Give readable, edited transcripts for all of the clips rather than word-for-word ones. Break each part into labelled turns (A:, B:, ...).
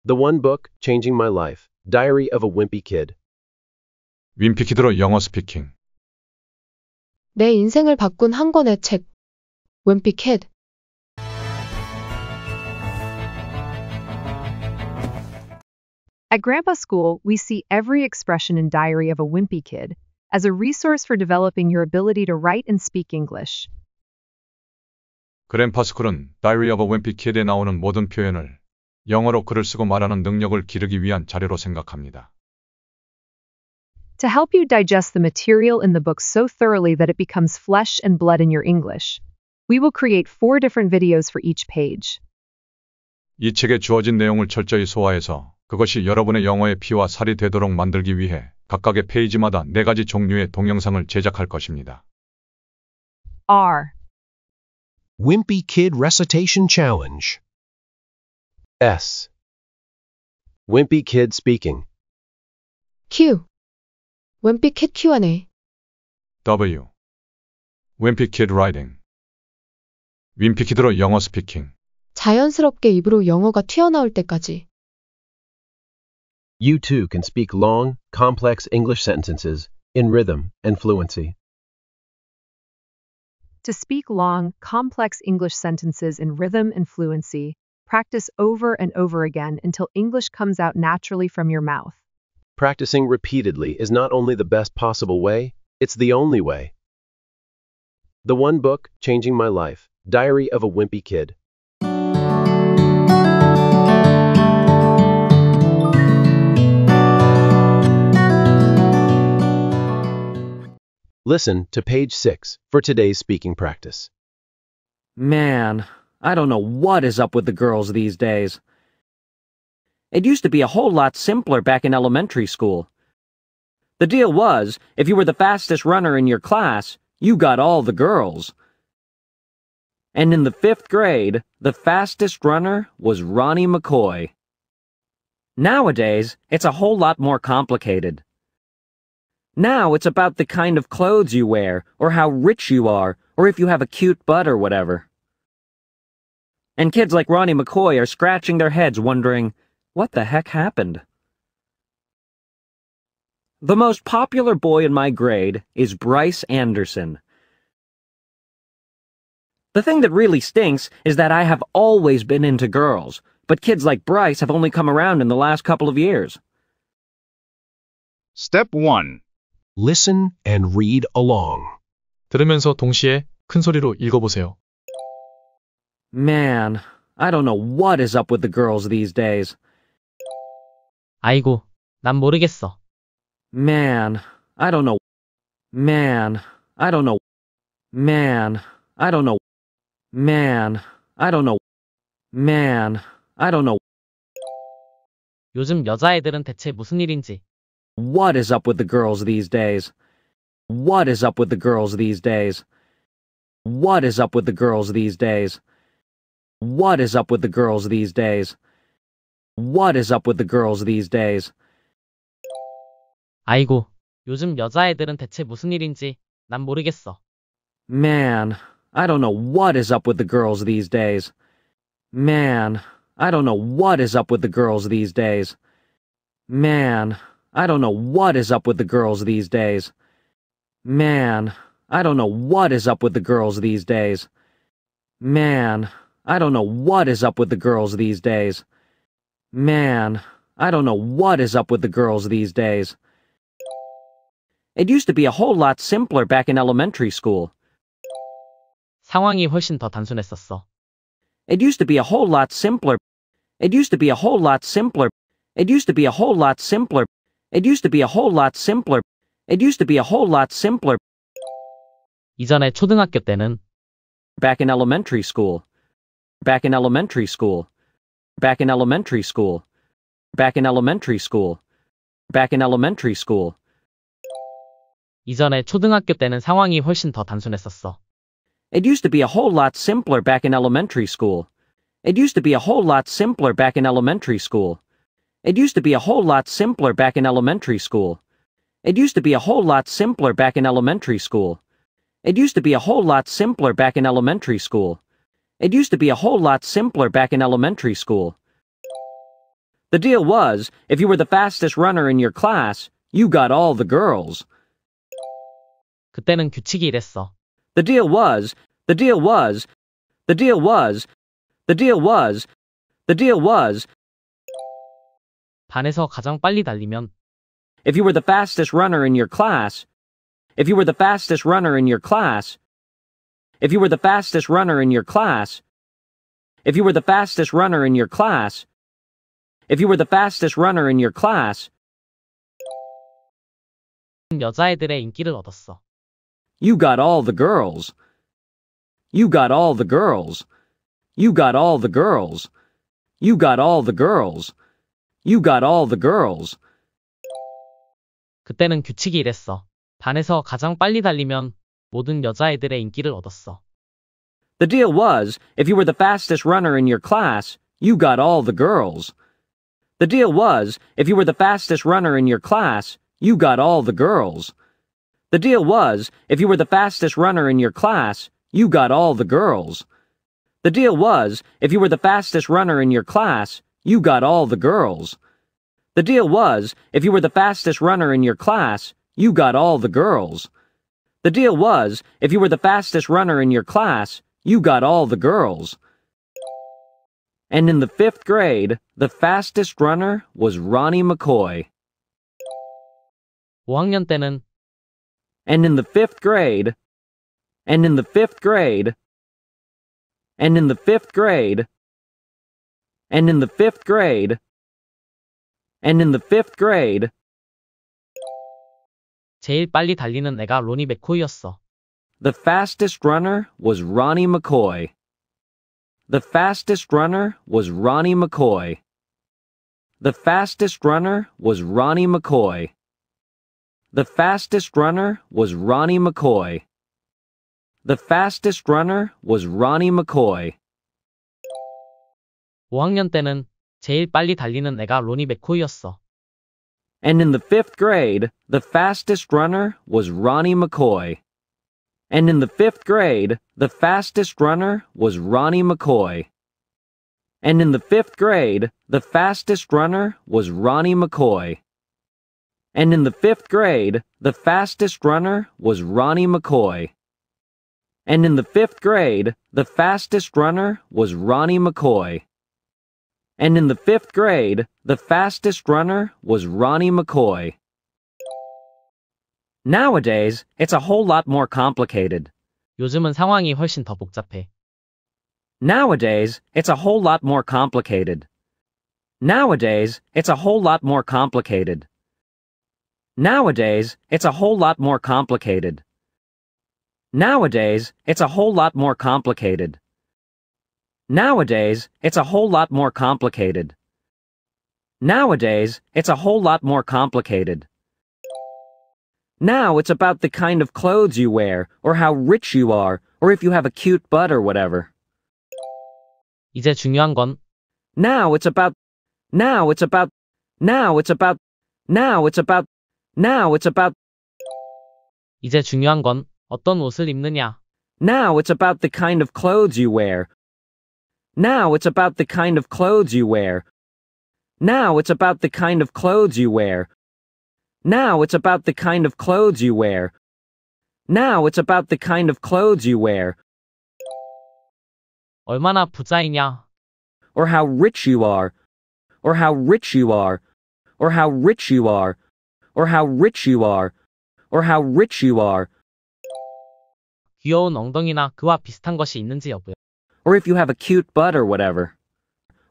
A: The One Book, Changing My Life, Diary of a Wimpy Kid.
B: 윈피키드로 영어 스피킹.
C: 내 인생을 바꾼 한 권의 책. Wimpy Kid.
D: At Grandpa's school, we see every expression in Diary of a Wimpy Kid as a resource for developing your ability to write and speak English.
B: 그랜파스쿨은 Diary of a Wimpy Kid에 나오는 모든 표현을 영어로 글을 쓰고 말하는 능력을 기르기 위한 자료로 생각합니다.
D: To help you digest the material in the book so thoroughly that it becomes flesh and blood in your English, we will create 4 different videos for each page.
B: 이 책에 주어진 내용을 철저히 소화해서 그것이 여러분의 영어의 피와 살이 되도록 만들기 위해 각각의 페이지마다 4가지 종류의 동영상을 제작할 것입니다.
D: R.
E: Wimpy Kid Recitation Challenge.
A: S. Wimpy Kid Speaking.
C: Q. Wimpy Kid Q&A.
B: W. Wimpy Kid Writing. 윈피키드로 영어 스피킹.
C: 자연스럽게 입으로 영어가 튀어나올 때까지.
A: You too can speak long, complex English sentences in rhythm and fluency.
D: To speak long, complex English sentences in rhythm and fluency, practice over and over again until English comes out naturally from your mouth.
A: Practicing repeatedly is not only the best possible way, it's the only way. The One Book, Changing My Life, Diary of a Wimpy Kid. Listen to page 6 for today's speaking practice.
F: Man, I don't know what is up with the girls these days. It used to be a whole lot simpler back in elementary school. The deal was, if you were the fastest runner in your class, you got all the girls. And in the 5th grade, the fastest runner was Ronnie McCoy. Nowadays, it's a whole lot more complicated. Now it's about the kind of clothes you wear, or how rich you are, or if you have a cute butt or whatever. And kids like Ronnie McCoy are scratching their heads wondering, what the heck happened? The most popular boy in my grade is Bryce Anderson. The thing that really stinks is that I have always been into girls, but kids like Bryce have only come around in the last couple of years.
G: Step 1.
E: Listen and read along.
H: 들으면서 동시에 큰 소리로 읽어보세요.
F: Man, I don't know what is up with the girls these days.
I: 아이고, 난 모르겠어.
F: Man, I don't know. Man, I don't know. Man, I don't know. Man, I don't know. Man, I don't know.
I: 요즘 여자애들은 대체 무슨 일인지.
F: What is up with the girls these days? What is up with the girls these days? What is up with the girls these days? What is up with the girls these days? What is up with the girls these days?
I: 아이고, 요즘 여자애들은 대체 무슨 일인지. 난 모르겠어.
F: Man, I don't know what is up with the girls these days. Man, I don't know what is up with the girls these days. Man, I don't know what is up with the girls these days. Man, I don't know what is up with the girls these days. Man, I don't know what is up with the girls these days. Man, I don't know what is up with the girls these days. It used to be a whole lot simpler back in elementary school.
I: 상황이 훨씬 더 단순했었어.
F: It used to be a whole lot simpler. It used to be a whole lot simpler. It used to be a whole lot simpler. It used to be a whole lot simpler. It used to be a whole lot simpler.
I: 이전에 초등학교 때는
F: Back in elementary school. Back in elementary school. Back in elementary school. Back in elementary school. Back in elementary school.
I: 이전에 초등학교 때는 상황이 훨씬 더 단순했었어.
F: It used to be a whole lot simpler back in elementary school. It used to be a whole lot simpler back in elementary school. It used to be a whole lot simpler back in elementary school. It used to be a whole lot simpler back in elementary school. It used to be a whole lot simpler back in elementary school. It used to be a whole lot simpler back in elementary school. The deal was, if you were the fastest runner in your class, you got all the girls.
I: 그때는 규칙이 이랬어.
F: The deal was, the deal was, the deal was, the deal was, the deal was,
I: 반에서 가장 빨리 달리면
F: if you were the fastest runner in your class, if you were the fastest runner in your class, if you were the fastest runner in your class, if you were the fastest runner in your class, if you were the fastest runner in your class,
I: 여자애들의 인기를 얻었어.
F: you got all the girls. You got all the girls. You got all the girls. You got all the girls. You got all the girls.
I: 그때는 규칙이 이랬어. 반에서 가장 빨리 달리면 모든 여자애들의 인기를 얻었어.
F: The deal was, if you were the fastest runner in your class, you got all the girls. The deal was, if you were the fastest runner in your class, you got all the girls. The deal was, if you were the fastest runner in your class, you got all the girls. The deal was, if you were the fastest runner in your class, you got all the girls. The deal was, if you were the fastest runner in your class, you got all the girls. The deal was, if you were the fastest runner in your class, you got all the girls. And in the 5th grade, the fastest runner was Ronnie McCoy.
I: 5학년 때는
F: And in the 5th grade, and in the 5th grade, and in the 5th grade, and in the 5th grade, and in the 5th grade,
I: 제일 빨리 달리는 애가 로니 맥코이였어.
F: the fastest runner was Ronnie McCoy. The fastest runner was Ronnie McCoy. The fastest runner was Ronnie McCoy. The fastest runner was Ronnie McCoy. The fastest runner was Ronnie McCoy.
I: 5학년 때는 제일 빨리 달리는 애가 로니 맥코이였어.
F: And in the 5th grade, the fastest runner was Ronnie McCoy. And in the 5th grade, the fastest runner was Ronnie McCoy. And in the 5th grade, the fastest runner was Ronnie McCoy. And in the 5th grade, the fastest runner was Ronnie McCoy. And in the 5th grade, the fastest runner was Ronnie McCoy. And in the 5th grade, the fastest runner was Ronnie McCoy. Nowadays, it's a whole lot more complicated.
I: 요즘은 상황이 훨씬 더 복잡해.
F: Nowadays, it's a whole lot more complicated. Nowadays, it's a whole lot more complicated. Nowadays, it's a whole lot more complicated. Nowadays, it's a whole lot more complicated. Nowadays, it's a whole lot more complicated. Nowadays, it's a whole lot more complicated. Now it's about the kind of clothes you wear, or how rich you are, or if you have a cute butt or whatever.
I: 이제 중요한 건
F: Now it's about, now it's about, now it's about, now it's about, now it's about,
I: 이제 중요한 건 어떤 옷을 입느냐.
F: now it's about the kind of clothes you wear. Now it's about the kind of clothes you wear. Now it's about the kind of clothes you wear. Now it's about the kind of clothes you wear. Now it's about the kind of clothes you wear.
I: 얼마나 부자이냐.
F: Or how rich you are. Or how rich you are. Or how rich you are. Or how rich you are. Or how rich you are.
I: 귀여운 엉덩이나 그와 비슷한 것이 있는지 여부요.
F: Or if you have a cute butt or whatever.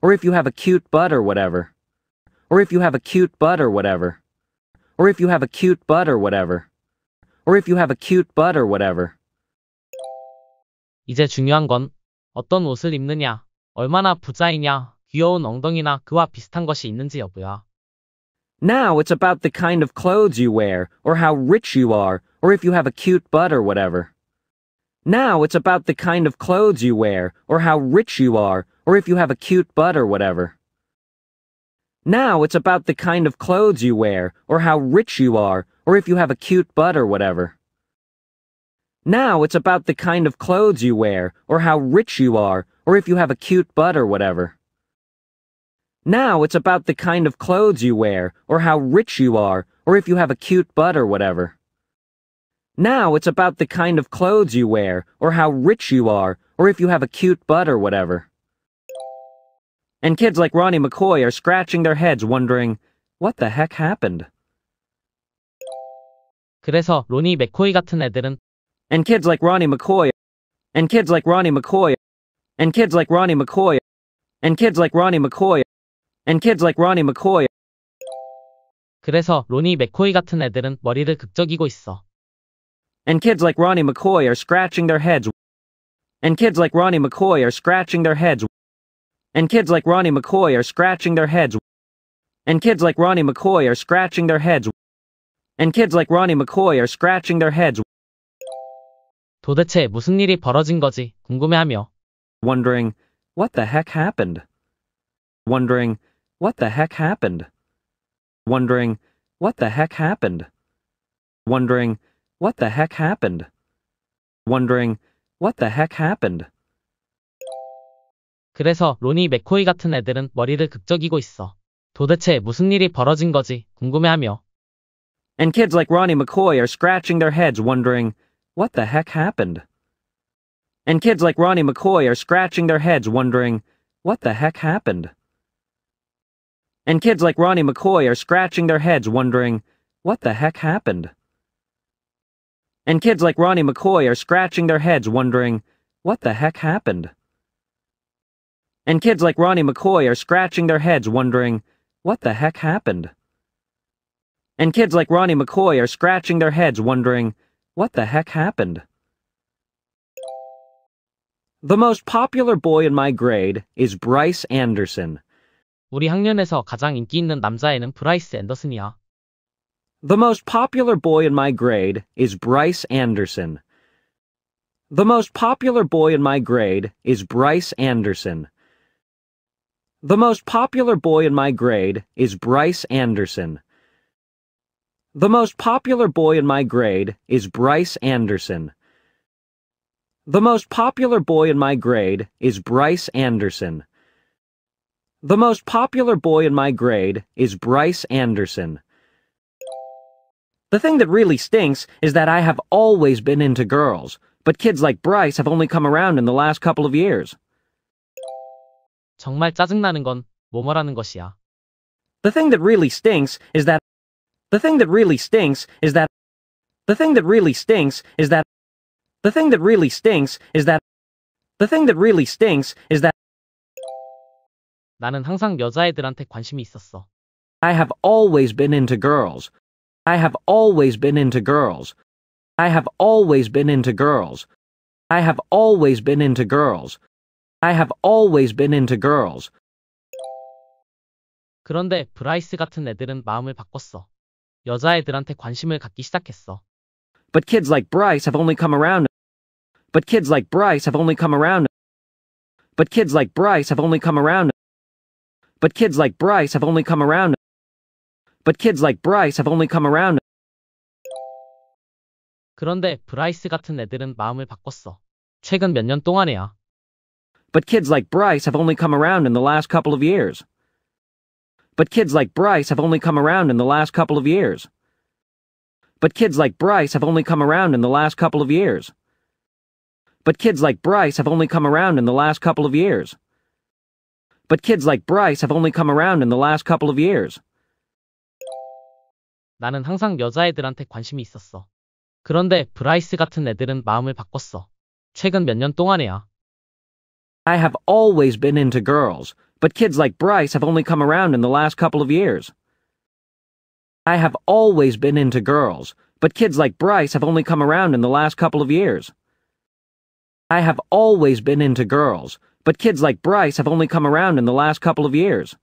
F: Or if you have a cute butt or whatever. Or if you have a cute butt or whatever. Or if you have a cute butt or whatever. Or if you have a cute butt or whatever.
I: 이제 중요한 건 어떤 옷을 입느냐, 얼마나 부자이냐, 귀여운 엉덩이나 그와 비슷한 것이 있는지 여부야.
F: Now it's about the kind of clothes you wear, or how rich you are, or if you have a cute butt or whatever. Now it's about the kind of clothes you wear, or how rich you are, or if you have a cute butt or whatever. Now it's about the kind of clothes you wear, or how rich you are, or if you have a cute butt or whatever. Now it's about the kind of clothes you wear, or how rich you are, or if you have a cute butt or whatever. Now it's about the kind of clothes you wear, or how rich you are, or if you have a cute butt or whatever. Now it's about the kind of clothes you wear, or how rich you are, or if you have a cute butt or whatever. And kids like Ronnie McCoy are scratching their heads wondering, what the heck happened?
I: 그래서 로니 맥코이 같은 애들은
F: And kids like Ronnie McCoy, and kids like Ronnie McCoy, and kids like Ronnie McCoy, and kids like Ronnie McCoy, and kids like Ronnie McCoy.
I: 그래서 로니 맥코이 같은 애들은 머리를 극적이고 있어.
F: And kids like Ronnie McCoy are scratching their heads. And kids like Ronnie McCoy are scratching their heads. And kids like Ronnie McCoy are scratching their heads. And kids like Ronnie McCoy are scratching their heads. And kids like Ronnie McCoy are scratching their heads.
I: 도대체 무슨 일이 벌어진 거지 궁금해하며
F: Wondering, what the heck happened? Wondering, what the heck happened? Wondering, what the heck happened? Wondering, what the heck happened? Wondering, what the heck happened?
I: 그래서 로니 맥코이 같은 애들은 머리를 극적이고 있어. 도대체 무슨 일이 벌어진 거지 궁금해하며
F: And kids like Ronnie McCoy are scratching their heads wondering, what the heck happened? And kids like Ronnie McCoy are scratching their heads wondering, what the heck happened? And kids like Ronnie McCoy are scratching their heads wondering, what the heck happened? And kids like Ronnie McCoy are scratching their heads wondering, what the heck happened? And kids like Ronnie McCoy are scratching their heads wondering, what the heck happened? And kids like Ronnie McCoy are scratching their heads wondering, what the heck happened? The most popular boy in my grade is Bryce Anderson.
I: 우리 학년에서 가장 인기 있는 남자애는 브라이스 앤더슨이야.
F: The most popular boy in my grade is Bryce Anderson. The most popular boy in my grade is Bryce Anderson. The most popular boy in my grade is Bryce Anderson. The most popular boy in my grade is Bryce Anderson. The most popular boy in my grade is Bryce Anderson. The most popular boy in my grade is Bryce Anderson. The thing that really stinks is that I have always been into girls, but kids like Bryce have only come around in the last couple of years.
I: 정말 짜증나는 건 뭐뭐라는 것이야.
F: The thing that really stinks is that The thing that really stinks is that The thing that really stinks is that The thing that really stinks is that The thing that really stinks is that
I: 나는 항상 여자애들한테 관심이 있었어.
F: I have always been into girls. I have always been into girls. I have always been into girls. I have always been into girls. I have always been into girls.
I: 그런데 브라이스 같은 애들은 마음을 바꿨어. 여자애들한테 관심을 갖기 시작했어.
F: But kids like Bryce have only come around. But kids like Bryce have only come around. But kids like Bryce have only come around. But kids like Bryce have only come around. But kids like Bryce have only come around.
I: 그런데 브라이스 같은 애들은 마음을 바꿨어. 최근 몇 년 동안에야.
F: But kids like Bryce have only come around in the last couple of years. But kids like Bryce have only come around in the last couple of years. But kids like Bryce have only come around in the last couple of years. But kids like Bryce have only come around in the last couple of years. But kids like Bryce have only come around in the last couple of years.
I: 나는 항상 여자애들한테 관심이 있었어. 그런데 브라이스 같은 애들은 마음을 바꿨어. 최근 몇 년 동안에야.
F: I have always been into girls, but kids like Bryce have only come around in the last couple of years. I have always been into girls, but kids like Bryce have only come around in the last couple of years. I have always been into girls, but kids like Bryce have only come around in the last couple of years.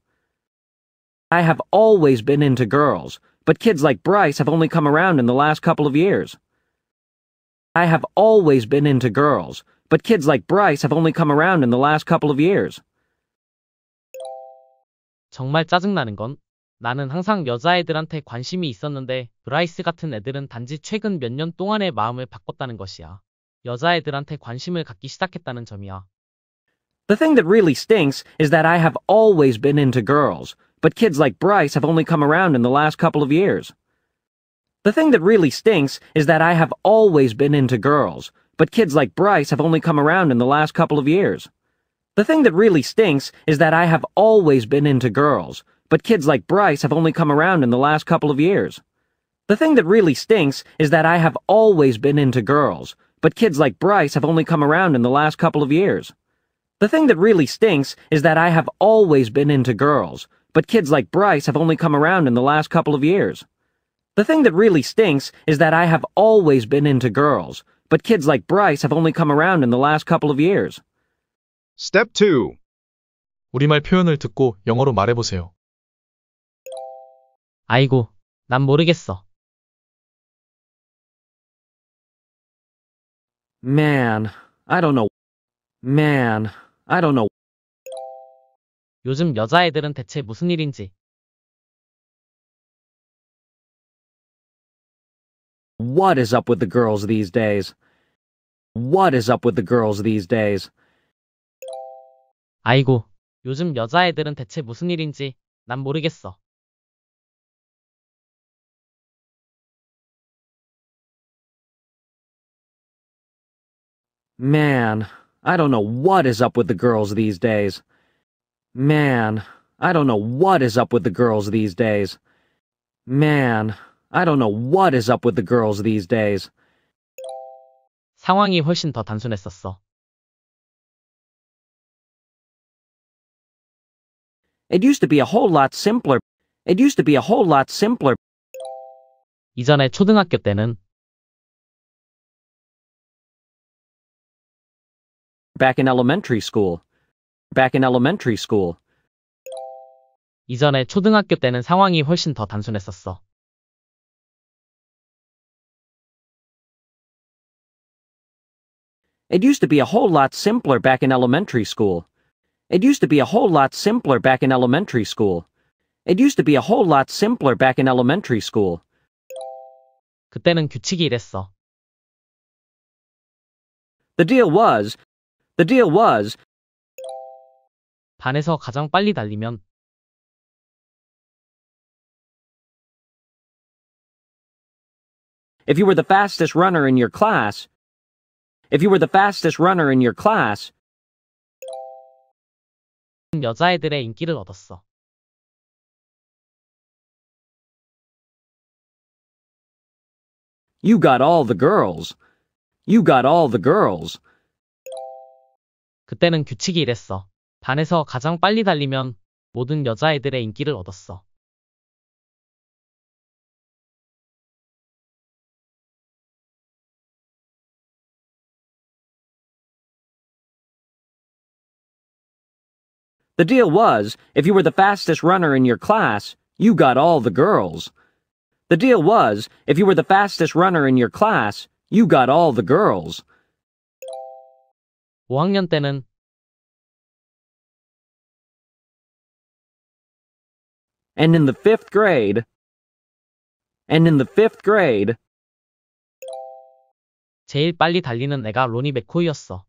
F: I have always been into girls, but kids like Bryce have only come around in the last couple of years. I have always been into girls, but kids like Bryce have only come around in the last couple of years.
I: 정말 짜증나는 건 나는 항상 여자애들한테 관심이 있었는데 브라이스 같은 애들은 단지 최근 몇 년 동안에 마음을 바꿨다는 것이야. 여자애들한테 관심을 갖기 시작했다는 점이야.
F: The thing that really stinks is that I have always been into girls, but kids like Bryce have only come around in the last couple of years. The thing that really stinks is that I have always been into girls, but kids like Bryce have only come around in the last couple of years. The thing that really stinks is that I have always been into girls, but kids like Bryce have only come around in the last couple of years. The thing that really stinks is that I have always been into girls, but kids like Bryce have only come around in the last couple of years. The thing that really stinks is that I have always been into girls, but kids like Bryce have only come around in the last couple of years. The thing that really stinks is that I have always been into girls, but kids like Bryce have only come around in the last couple of years.
A: Step 2.
H: 우리말 표현을 듣고 영어로 말해보세요.
I: 아이고, 난 모르겠어.
F: Man, I don't know. Man, I don't know.
I: 요즘 여자애들은 대체 무슨 일인지.
F: What is up with the girls these days? What is up with the girls these days?
I: 아이고, 요즘 여자애들은 대체 무슨 일인지. 난 모르겠어.
F: Man, I don't know what is up with the girls these days. Man, I don't know what is up with the girls these days. Man, I don't know what is up with the girls these days.
I: 상황이 훨씬 더 단순했었어.
F: It used to be a whole lot simpler. It used to be a whole lot simpler.
I: 이전에 초등학교 때는
F: Back in elementary school. Back in elementary school.
I: 이전에 초등학교 때는 상황이 훨씬 더 단순했었어.
F: It used to be a whole lot simpler back in elementary school. It used to be a whole lot simpler back in elementary school. It used to be a whole lot simpler back in elementary school.
I: 그때는 규칙이 이랬어.
F: The deal was,
I: 반에서 가장 빨리 달리면
F: if you were the fastest runner in your class, if you were the fastest runner in your class,
I: 여자애들의 인기를 얻었어.
F: you got all the girls. You got all the girls.
I: 그때는 규칙이 이랬어. 반에서 가장 빨리 달리면 모든 여자애들의 인기를 얻었어.
F: The deal was, if you were the fastest runner in your class, you got all the girls. The deal was, if you were the fastest runner in your class, you got all the girls.
I: 5학년 때는
F: And in the fifth grade,
I: 제일 빨리 달리는 애가 로니 맥코이였어.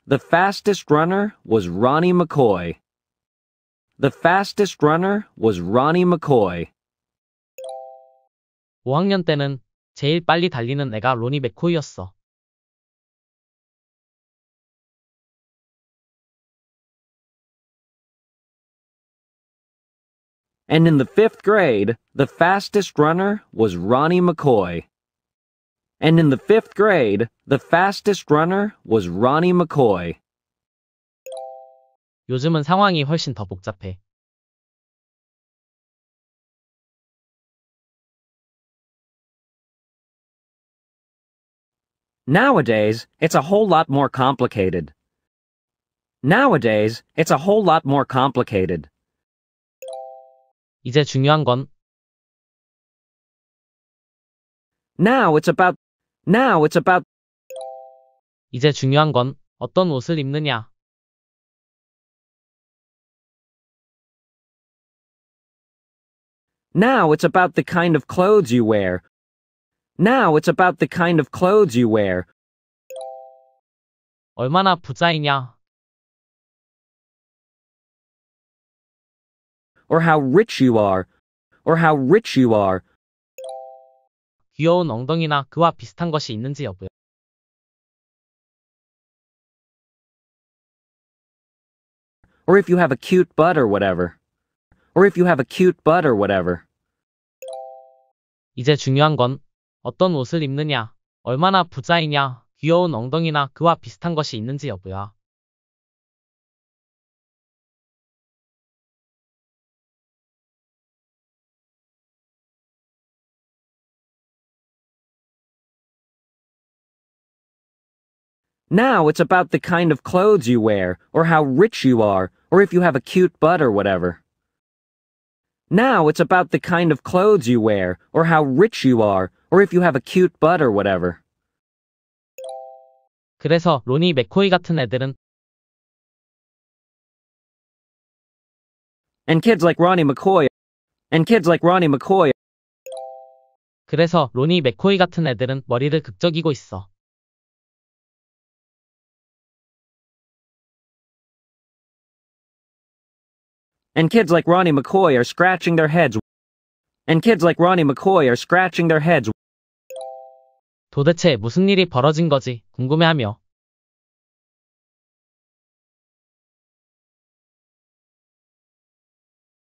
F: the fastest runner was Ronnie McCoy. The fastest runner was Ronnie McCoy.
I: 5학년 때는 제일 빨리 달리는 애가 로니 맥코이였어.
F: And in the fifth grade, the fastest runner was Ronnie McCoy. And in the fifth grade, the fastest runner was Ronnie McCoy.
I: 요즘은 상황이 훨씬 더 복잡해.
F: Nowadays, it's a whole lot more complicated. Nowadays, it's a whole lot more complicated.
I: 이제 중요한 건
F: Now it's about
I: 이제 중요한 건 어떤 옷을 입느냐.
F: Now it's about the kind of clothes you wear. Now it's about the kind of clothes you wear.
I: 얼마나 부자이냐?
F: Or how rich you are. Or how rich you are.
I: 귀여운 엉덩이나 그와 비슷한 것이 있는지 여부요.
F: Or if you have a cute butt or whatever. Or if you have a cute butt or whatever.
I: 이제 중요한 건 어떤 옷을 입느냐, 얼마나 부자이냐, 귀여운 엉덩이나 그와 비슷한 것이 있는지 여부야.
F: Now it's about the kind of clothes you wear, or how rich you are, or if you have a cute butt or whatever. Now it's about the kind of clothes you wear, or how rich you are, or if you have a cute butt or whatever.
I: 그래서 로니 맥코이 같은 애들은
F: And kids like Ronnie McCoy. And kids like Ronnie McCoy.
I: 그래서 로니 맥코이 같은 애들은 머리를 극적이고 있어.
F: And kids like Ronnie McCoy are scratching their heads. And kids like Ronnie McCoy are scratching their heads.
I: 도대체 무슨 일이 벌어진 거지 궁금해하며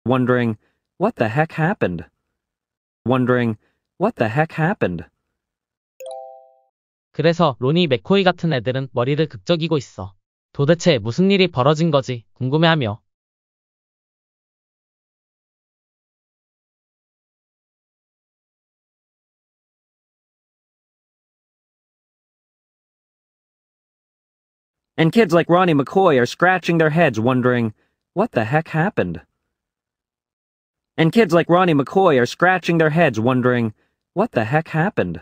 F: Wondering, what the heck happened? Wondering, what the heck happened?
I: 그래서 로니 맥코이 같은 애들은 머리를 극적이고 있어. 도대체 무슨 일이 벌어진 거지 궁금해하며
F: And kids like Ronnie McCoy are scratching their heads wondering, what the heck happened? And kids like Ronnie McCoy are scratching their heads wondering, what the heck happened?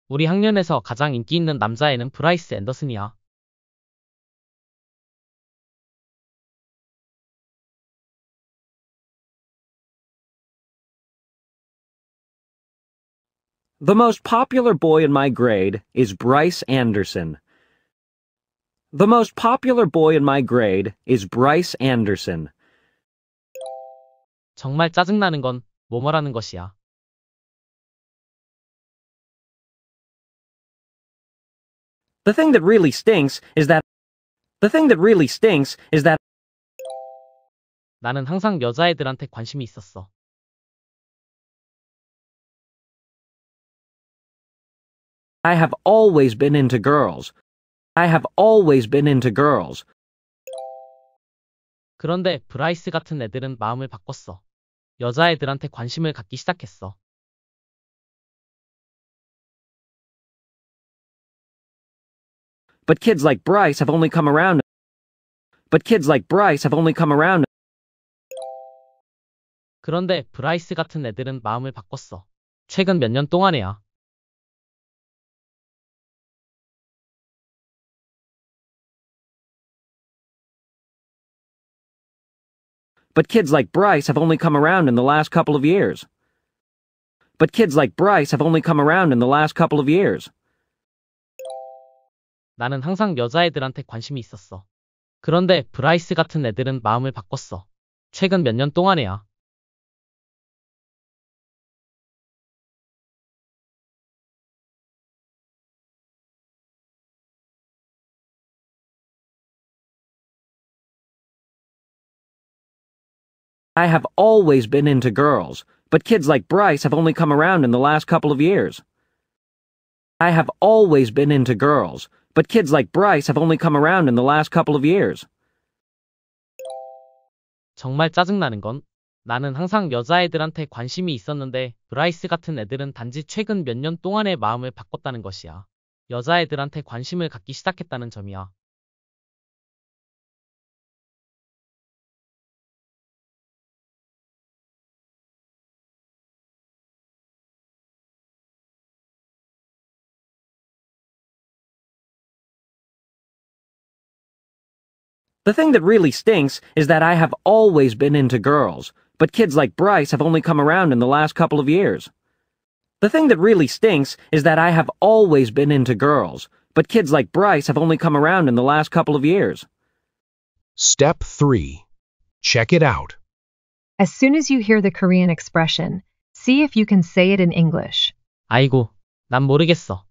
I: 우리 학년에서 가장 인기 있는 남자애는 브라이스 앤더슨이야.
F: The most popular boy in my grade is Bryce Anderson. The most popular boy in my grade is Bryce Anderson.
I: 정말 짜증나는 건 뭐뭐라는 것이야.
F: The thing that really stinks is that
I: 나는 항상 여자애들한테 관심이 있었어.
F: I have always been into girls. I have always been into girls.
I: 그런데 브라이스 같은 애들은 마음을 바꿨어. 여자애들한테 관심을 갖기 시작했어.
F: But kids like Bryce have only come around. But kids like Bryce have only come around.
I: 그런데 브라이스 같은 애들은 마음을 바꿨어. 최근 몇 년 동안에야.
F: But kids like Bryce have only come around in the last couple of years. But kids like Bryce have only come around in the last couple of years.
I: 나는 항상 여자애들한테 관심이 있었어. 그런데 브라이스 같은 애들은 마음을 바꿨어. 최근 몇 년 동안에야.
F: I have always been into girls, but kids like Bryce have only come around in the last couple of years. I have always been into girls, but kids like Bryce have only come around in the last couple of years.
I: 정말 짜증나는 건 나는 항상 여자애들한테 관심이 있었는데 브라이스 같은 애들은 단지 최근 몇 년 동안에 마음을 바꿨다는 것이야. 여자애들한테 관심을 갖기 시작했다는 점이야.
F: The thing that really stinks is that I have always been into girls, but kids like Bryce have only come around in the last couple of years. The thing that really stinks is that I have always been into girls, but kids like Bryce have only come around in the last couple of years.
E: Step 3. Check it out.
D: As soon as you hear the Korean expression, see if you can say it in English.
I: 아이고, 난 모르겠어.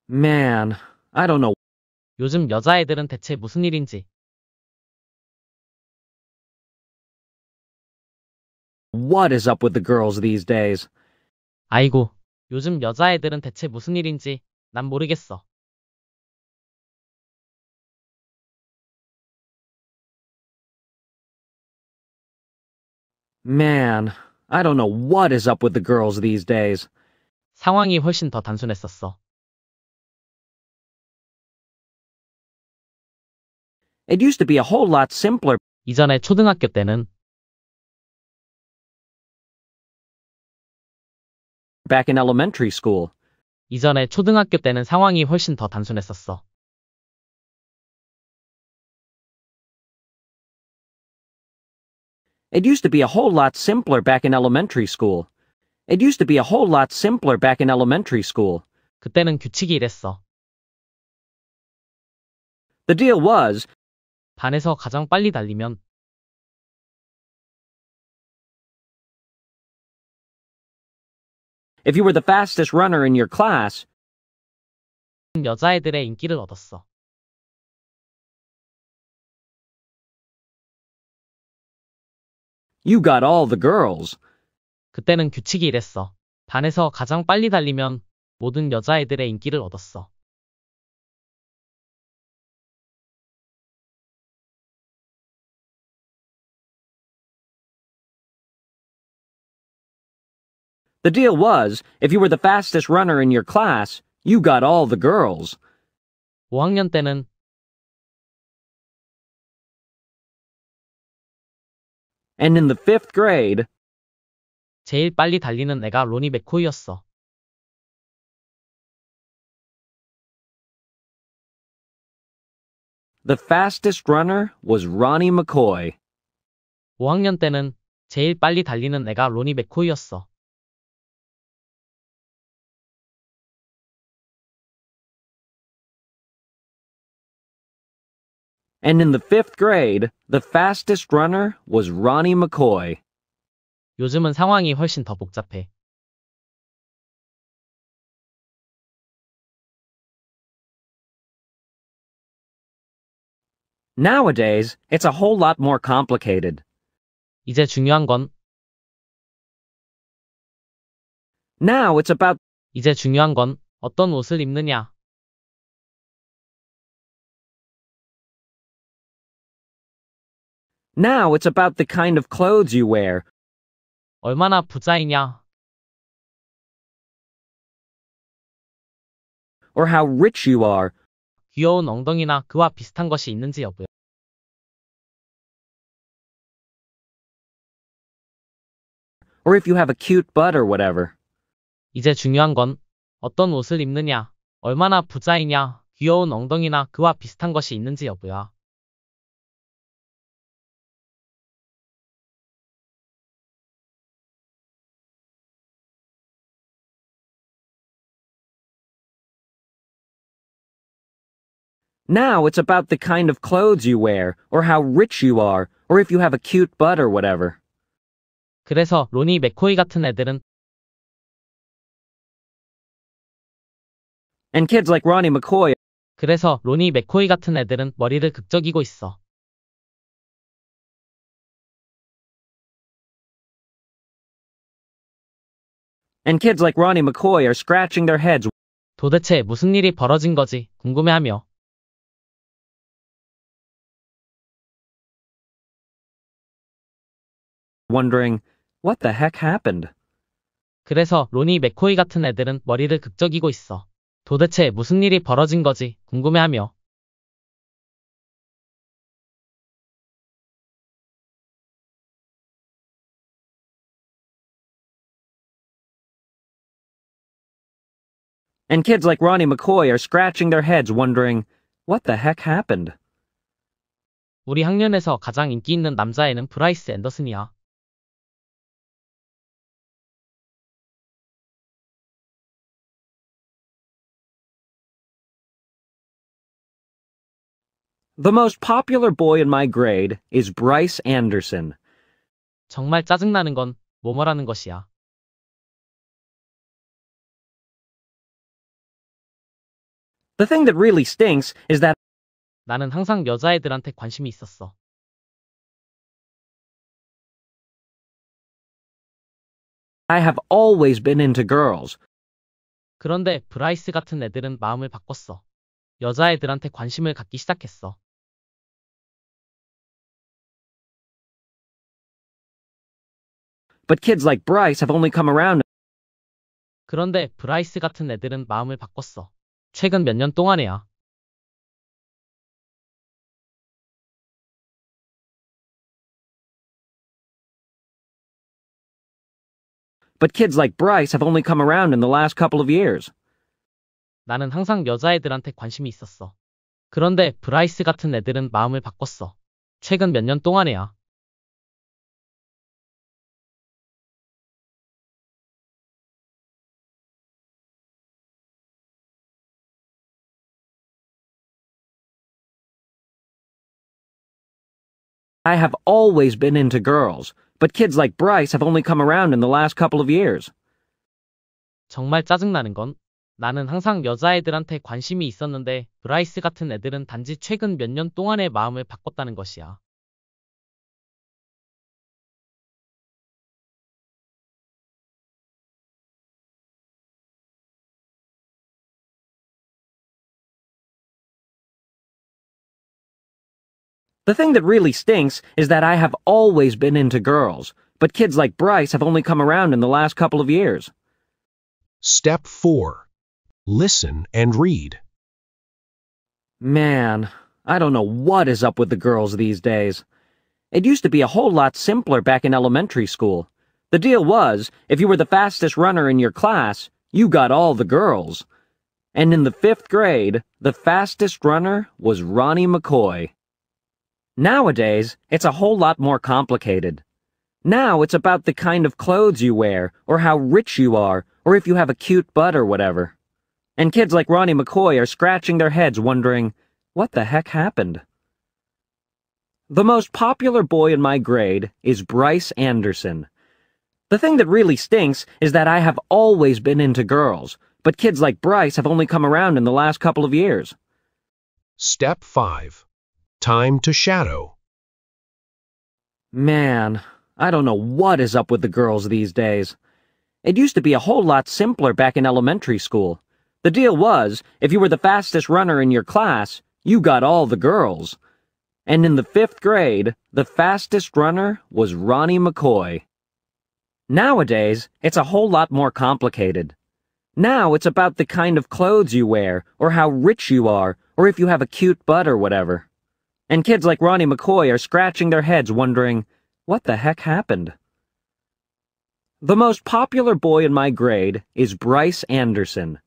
F: Man, I don't know.
I: 요즘 여자애들은 대체 무슨 일인지.
F: What is up with the girls these days?
I: 아이고, 요즘 여자애들은 대체 무슨 일인지. 난 모르겠어.
F: Man, I don't know what is up with the girls these days.
I: 상황이 훨씬 더 단순했었어.
F: It used to be a whole lot simpler
I: 이전에 초등학교 때는
F: back in elementary school.
I: 이전에 초등학교 때는 상황이 훨씬 더 단순했었어.
F: It used to be a whole lot simpler back in elementary school. It used to be a whole lot simpler back in elementary school.
I: 그때는 규칙이 이랬어.
F: The deal was,
I: 반에서 가장 빨리 달리면
F: if you were the fastest runner in your class,
I: 여자애들의 인기를 얻었어.
F: you got all the girls.
I: 그때는 규칙이 이랬어. 반에서 가장 빨리 달리면 모든 여자애들의 인기를 얻었어.
F: The deal was, if you were the fastest runner in your class, you got all the girls.
I: 5학년 때는
F: And in the 5th grade,
I: 제일 빨리 달리는 애가 로니 맥코이였어.
F: the fastest runner was Ronnie McCoy.
I: 5학년 때는 제일 빨리 달리는 애가 로니 맥코이였어.
F: And in the 5th grade, the fastest runner was Ronnie McCoy.
I: 요즘은 상황이 훨씬 더 복잡해.
F: Nowadays, it's a whole lot more complicated.
I: 이제 중요한 건
F: Now it's about
I: 이제 중요한 건 어떤 옷을 입느냐.
F: Now it's about the kind of clothes you wear,
I: 얼마나 부자이냐.
F: or how rich you are,
I: 귀여운 엉덩이나 그와 비슷한 것이 있는지 여부요.
F: or if you have a cute butt or whatever.
I: 이제 중요한 건 어떤 옷을 입느냐, 얼마나 부자이냐, 귀여운 엉덩이나 그와 비슷한 것이 있는지 여부야.
F: Now it's about the kind of clothes you wear, or how rich you are, or if you have a cute butt or whatever.
I: 그래서 로니 맥코이 같은 애들은
F: And kids like Ronnie McCoy
I: 그래서 로니 맥코이 같은 애들은 머리를 극적이고 있어.
F: and kids like Ronnie McCoy are scratching their heads
I: 도대체 무슨 일이 벌어진 거지 궁금해하며
F: wondering, what the heck happened?
I: 그래서 로니 맥코이 같은 애들은 머리를 극적이고 있어. 도대체 무슨 일이 벌어진 거지 궁금해하며
F: And kids like Ronnie McCoy are scratching their heads wondering, what the heck happened?
I: 우리 학년에서 가장 인기 있는 남자애는 브라이스 앤더슨이야.
F: The most popular boy in my grade is Bryce Anderson.
I: 정말 짜증나는 건 뭐뭐라는 것이야.
F: The thing that really stinks is that
I: 나는 항상 여자애들한테 관심이 있었어.
F: I have always been into girls.
I: 그런데 브라이스 같은 애들은 마음을 바꿨어. 여자애들한테 관심을 갖기 시작했어.
F: But kids like Bryce have only come around.
I: 그런데 브라이스 같은 애들은 마음을 바꿨어. 최근 몇 년 동안에야.
F: But kids like Bryce have only come around in the last couple of years.
I: 나는 항상 여자애들한테 관심이 있었어. 그런데 브라이스 같은 애들은 마음을 바꿨어. 최근 몇 년 동안에야.
F: I have always been into girls, but kids like Bryce have only come around in the last couple of years.
I: 정말 짜증나는 건 나는 항상 여자애들한테 관심이 있었는데 브라이스 같은 애들은 단지 최근 몇 년 동안에 마음을 바꿨다는 것이야.
F: The thing that really stinks is that I have always been into girls, but kids like Bryce have only come around in the last couple of years.
E: Step 4. Listen and read.
F: Man, I don't know what is up with the girls these days. It used to be a whole lot simpler back in elementary school. The deal was, if you were the fastest runner in your class, you got all the girls. And in the 5th grade, the fastest runner was Ronnie McCoy. Nowadays, it's a whole lot more complicated. Now it's about the kind of clothes you wear, or how rich you are, or if you have a cute butt or whatever. And kids like Ronnie McCoy are scratching their heads wondering, what the heck happened? The most popular boy in my grade is Bryce Anderson. The thing that really stinks is that I have always been into girls, but kids like Bryce have only come around in the last couple of years.
E: Step 5. Time to shadow.
F: Man, I don't know what is up with the girls these days. It used to be a whole lot simpler back in elementary school. The deal was, if you were the fastest runner in your class, you got all the girls. And in the 5th grade, the fastest runner was Ronnie McCoy. Nowadays, it's a whole lot more complicated. Now it's about the kind of clothes you wear, or how rich you are, or if you have a cute butt or whatever. And kids like Ronnie McCoy are scratching their heads wondering, what the heck happened? The most popular boy in my grade is Bryce Anderson.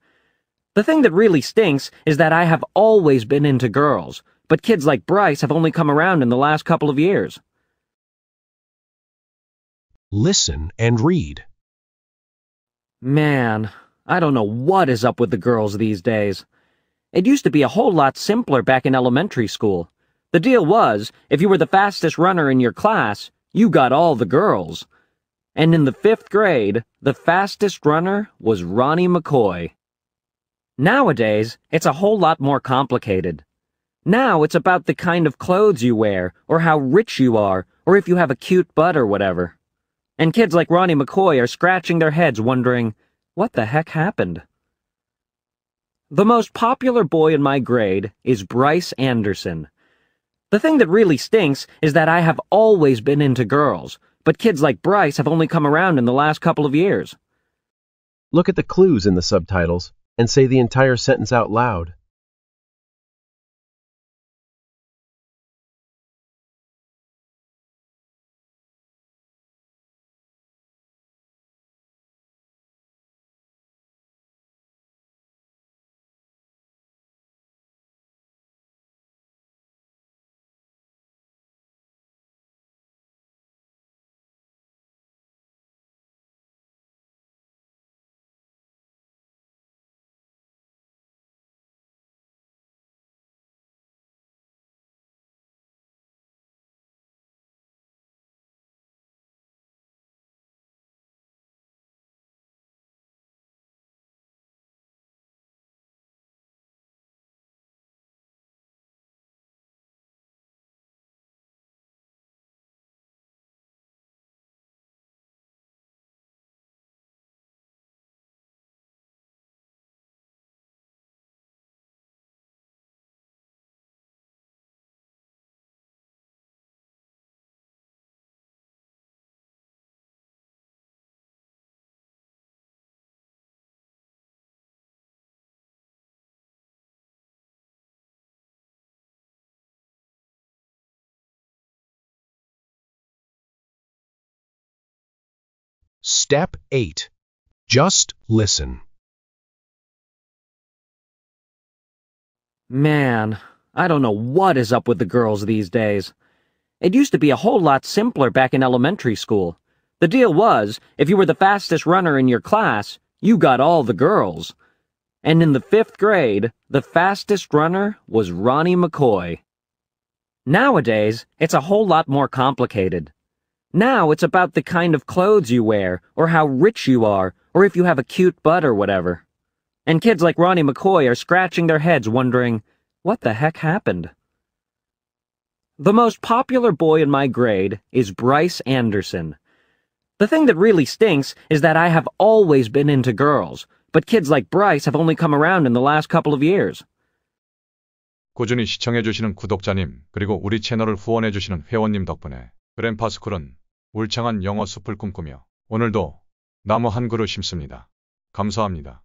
F: The thing that really stinks is that I have always been into girls, but kids like Bryce have only come around in the last couple of years.
E: Listen and read.
F: Man, I don't know what is up with the girls these days. It used to be a whole lot simpler back in elementary school. The deal was, if you were the fastest runner in your class, you got all the girls. And in the 5th grade, the fastest runner was Ronnie McCoy. Nowadays, it's a whole lot more complicated. Now it's about the kind of clothes you wear, or how rich you are, or if you have a cute butt or whatever. And kids like Ronnie McCoy are scratching their heads wondering, what the heck happened? The most popular boy in my grade is Bryce Anderson. The thing that really stinks is that I have always been into girls, but kids like Bryce have only come around in the last couple of years.
A: Look at the clues in the subtitles and say the entire sentence out loud.
E: Step 8. Just listen.
F: Man, I don't know what is up with the girls these days. It used to be a whole lot simpler back in elementary school. The deal was, if you were the fastest runner in your class, you got all the girls. And in the 5th grade, the fastest runner was Ronnie McCoy. Nowadays, it's a whole lot more complicated. Now it's about the kind of clothes you wear, or how rich you are, or if you have a cute butt or whatever. And kids like Ronnie McCoy are scratching their heads wondering, what the heck happened? The most popular boy in my grade is Bryce Anderson. The thing that really stinks is that I have always been into girls, but kids like Bryce have only come around in the last couple of years.
B: 꾸준히 시청해주시는 구독자님, 그리고 우리 채널을 후원해주시는 회원님 덕분에 그랜파스쿨은 울창한 영어 숲을 꿈꾸며 오늘도 나무 한 그루 심습니다. 감사합니다.